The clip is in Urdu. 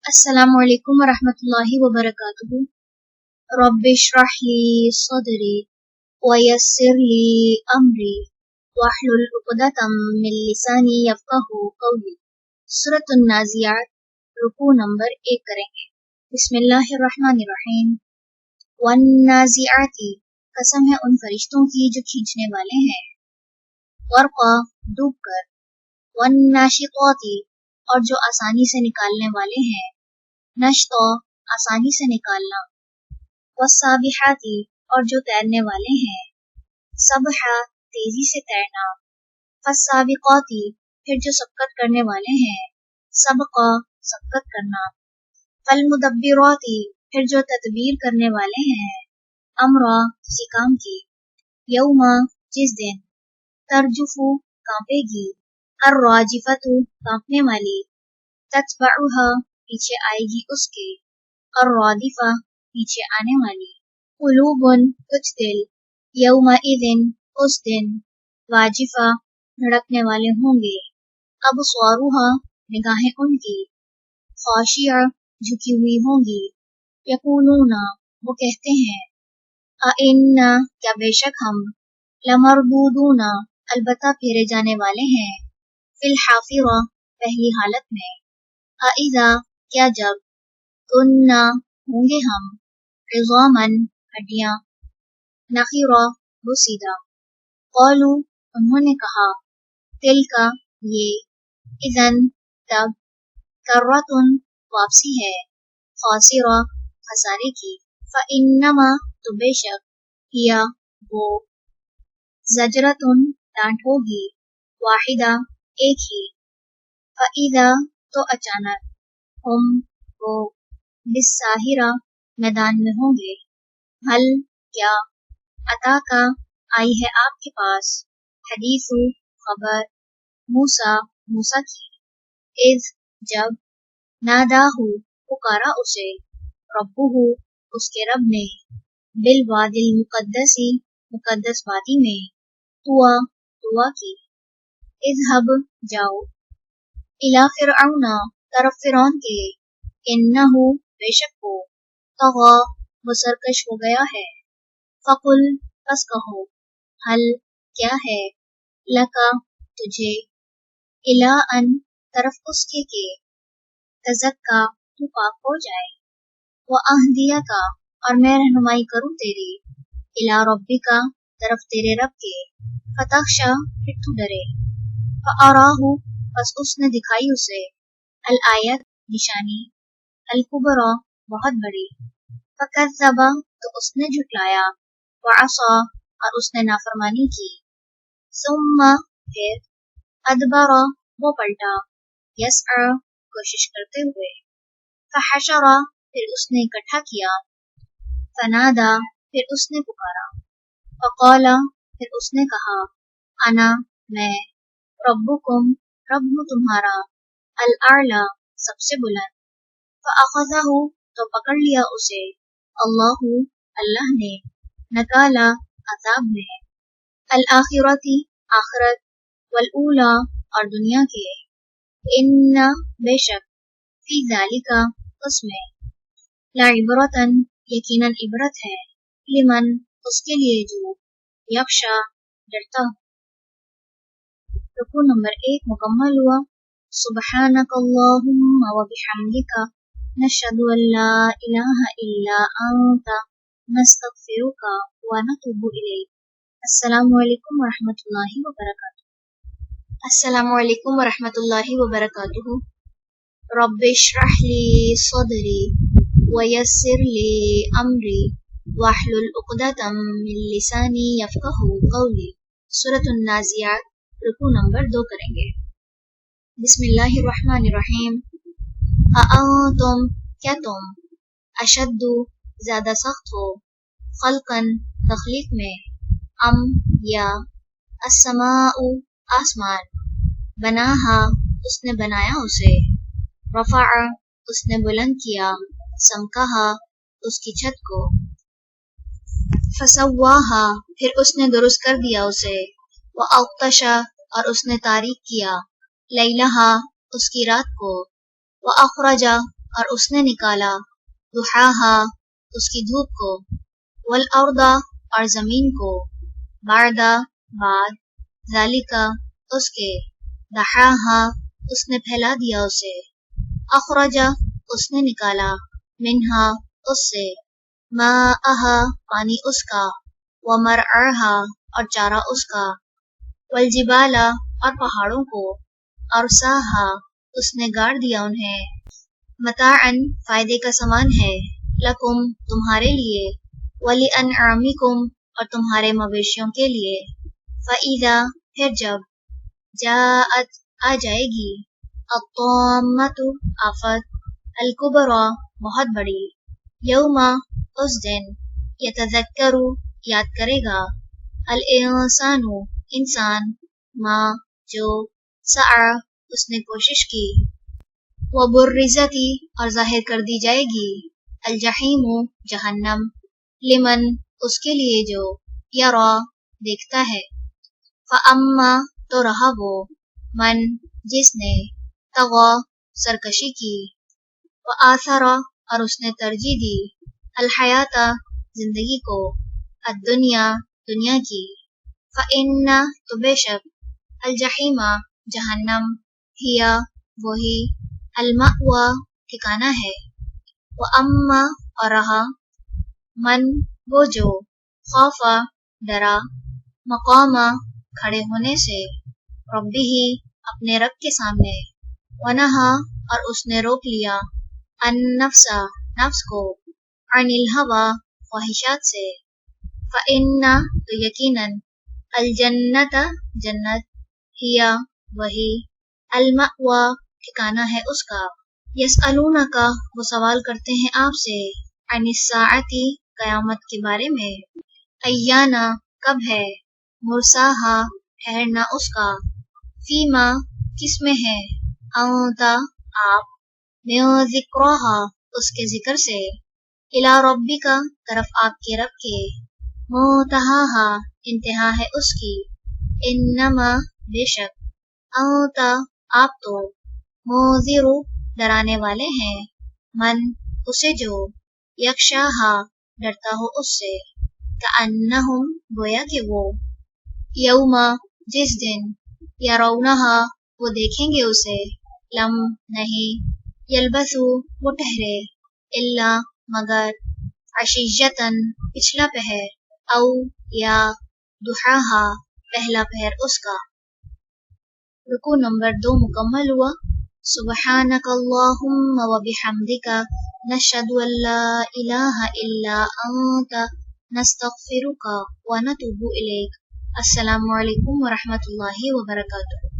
السلام علیکم ورحمۃ اللہ وبرکاتہ۔ رب اشرح لی صدری ویسر لی امری واحلل عقدۃ من لسانی یفقہوا قولی۔ سورۃ النازعات، رکوع نمبر 1 کریں گے۔ بسم اللہ الرحمن الرحیم۔ والنازعات، قسم ہے ان فرشتوں کی جو کھینچنے والے ہیں، غرقا، ڈوب کر، والناشطات، اور جو آسانی سے نکالنے والے ہیں، نشطا، آسانی سے نکالنا، والسابحات، اور جو تیرنے والے ہیں، سبحا، تیزی سے تیرنا، فالسابقات، پھر جو سبقت کرنے والے ہیں، سبقا، سبقت کرنا، فالمدبرات، پھر جو تدبیر کرنے والے ہیں، امرا، کسی کام کی، یوما، جس دن، ترجف، کانپے گی، الراجفۃ، کانپنے والی، تتبعها، پیچھے آئے گی اس کے، الرادفہ، پیچھے آنے والی، قلوب، کچھ دل، یومئذ، اس دن، واجفہ، دھڑکنے والے ہوں گے، ابصارها، نگاہیں ان کی، خاشعہ، جھکی ہوئی ہوں گی، یقولون، وہ کہتے ہیں، اِنَّا، کیا بے شک ہم، لمردودون، البتہ پھیرے جانے والے ہیں، فی الحافرہ، پہلی حالت میں، اَإِذَا، کیا جب، کُنَّا، ہوں گے ہم، عظامًا، ہڈیاں، نخرہ، بوسیدہ، قالوا، انہوں نے کہا، تلک، یہ، اذن، تب، کرۃ، واپسی ہے، خاسرہ، خسارے کی، فإنما، تو بے شک، ہی، وہ، زجرۃ، ڈانٹ ہوگی، واحدہ، ایک ہی، فإذا، تو اچانک، ہم، وہ، بالساہرہ، میدان میں ہوں گے، حل، کیا، اتاکا، آئی ہے آپ کے پاس، حدیث، خبر، موسیٰ، موسیٰ کی، اذ، جب، ناداہ، پکارا اسے، ربہ، اس کے رب نے، بالوادی المقدس، مقدس وادی میں، طویٰ، طویٰ کی، اذهب، جاؤ، الی فرعون، طرف فرعون کے، انہ، بے شک وہ، طغی، وہ سرکش ہو گیا ہے، فقل، پس کہو، حل، کیا ہے، لکا، تجھے، الی ان، طرف اس کے، تزکا، تو پاک ہو جائے، واہدیک، اور میں رہنمائی کروں تیری، الی ربک، طرف تیرے رب کے، فتخشی، پھر تو ڈرے، فاراہ، پس اس نے دکھائی اسے، الآیت، نشانی، الکبریٰ، بہت بڑی، فکذب، تو اس نے جھٹلایا، وعصی، اور اس نے نافرمانی کی، ثم، پھر، ادبر، وہ پلٹا، یسعی، کوشش کرتے ہوئے، فحشر، پھر اس نے اکٹھا کیا، فنادا، پھر اس نے پکارا، فقال، پھر اس نے کہا، انا، میں، ربکم، رب ہوں تمہارا، الاعلی، سب سے بلند، فاخذہ، تو پکڑ لیا اسے، اللہ، اللہ نے، نکالا، عذاب میں، الآخرۃ، آخرت، والاولی، اور دنیا کے، ان، بے شک، فی ذالک، اس میں، لعبرۃ، یقیناً عبرت ہے، لمن، اس کے لیے جو، یخشی، ڈرتا ہو۔ رکوع نمبر 1 مکمل ہوا۔ سبحانک اللہم وبحمدک، نشہد ان لا الہ الا انت، نستغفرک ونتوب الیک۔ السلام علیکم ورحمۃ اللہ وبرکاتہ۔ السلام علیکم ورحمۃ اللہ وبرکاتہ۔ رب اشرح لی صدری ویسر لی امری واحلل عقدۃ من لسانی یفقہوا قولی۔ سورۃ النازعات، رکوع نمبر 2 کریں گے۔ بسم اللہ الرحمن الرحیم۔ اَأَنتُم، کیا تم، اشد، زیادہ سخت ہو، خلقاً، تخلیق میں، ام، یا، السماء، آسمان، بناہا، اس نے بنایا اسے، رفع، اس نے بلند کیا، سمکہا، اس کی چھت کو، فسواہا، پھر اس نے درست کر دیا اسے، وأغطش، اور اس نے تاریک کیا، لیلہا، اس کی رات کو، وأخرج، اور اس نے نکالا ضحاہا اس کی دھوپ کو، والارض اور زمین کو، بعد بعد، ذالکا اس کے، دحاہا اس نے پھیلا دیا اسے، اخرجا اس نے نکالا، منہا اس سے، ماءہا پانی اس کا، ومرعاہا اور چارہ اس کا، والجبال اور پہاڑوں کو، ارساہا اس نے گاڑ دیا انہیں، متاعن فائدے کا سامان ہے، لکم تمہارے لیے، ولانعامکم اور تمہارے مویشیوں کے لیے، فَإِذَا پھر جب، جاءت آ جائے گی، الطامۃ آفت، الکبریٰ بہت بڑی، یوم اس دن، یتذکر یاد کرے گا، الانسان انسان، ما جو، سعی اس نے کوشش کی، وبرزت اور ظاہر کر دی جائے گی، الجحیم جہنم، لمن اس کے لیے جو، یرا دیکھتا ہے، فاما تو رہا وہ، من جس نے، طغی سرکشی کی، وآثر اور اس نے ترجیح دی، الحیات زندگی کو، الدنیا دنیا کی، فإن تو بے شک، الجحیم جہنم، ہیا وہی، المأوی ٹھکانہ ہے، وأما اور رہا، من وہ جو، خافا ڈرا، مقام کھڑے ہونے سے، ربہ اپنے رب کے سامنے، ونہا اور اس نے روک لیا، النفس نفس کو، عن الہوی خواہشات سے، فإن تو یقیناً، الجنت جنت، ہیا وہی، المأوی ٹھکانہ ہے اس کا، یسألونک وہ سوال کرتے ہیں آپ سے، عن الساعۃ قیامت کے بارے میں، ایانا کب ہے، مرساہا ٹھہرنا اس کا، فیما کس میں ہے، انت آپ، من ذکرہا اس کے ذکر سے، الی ربک طرف آپ کے رب کے، منتہاہا انتہا ہے اس کی، انما بے شک، انت آپ تو، منذر ڈرانے والے ہیں، من اسے جو، یخشاہا ڈرتا ہو اس سے، کأنہم گویا کہ وہ، یوم جس دن، یرونہا وہ دیکھیں گے اسے، لم نہیں، یلبثو وہ ٹھہرے، الا مگر، عشیۃً پچھلا پہر، او یا ضحاہا پہلا پہر اس کا۔ رکوع نمبر 2 مکمل ہوا۔ سبحانک اللہم و بحمدک، نشہد ان لا الہ الا انت، نستغفرک و نتوب الیک۔ السلام علیکم ورحمۃ اللہ وبرکاتہ۔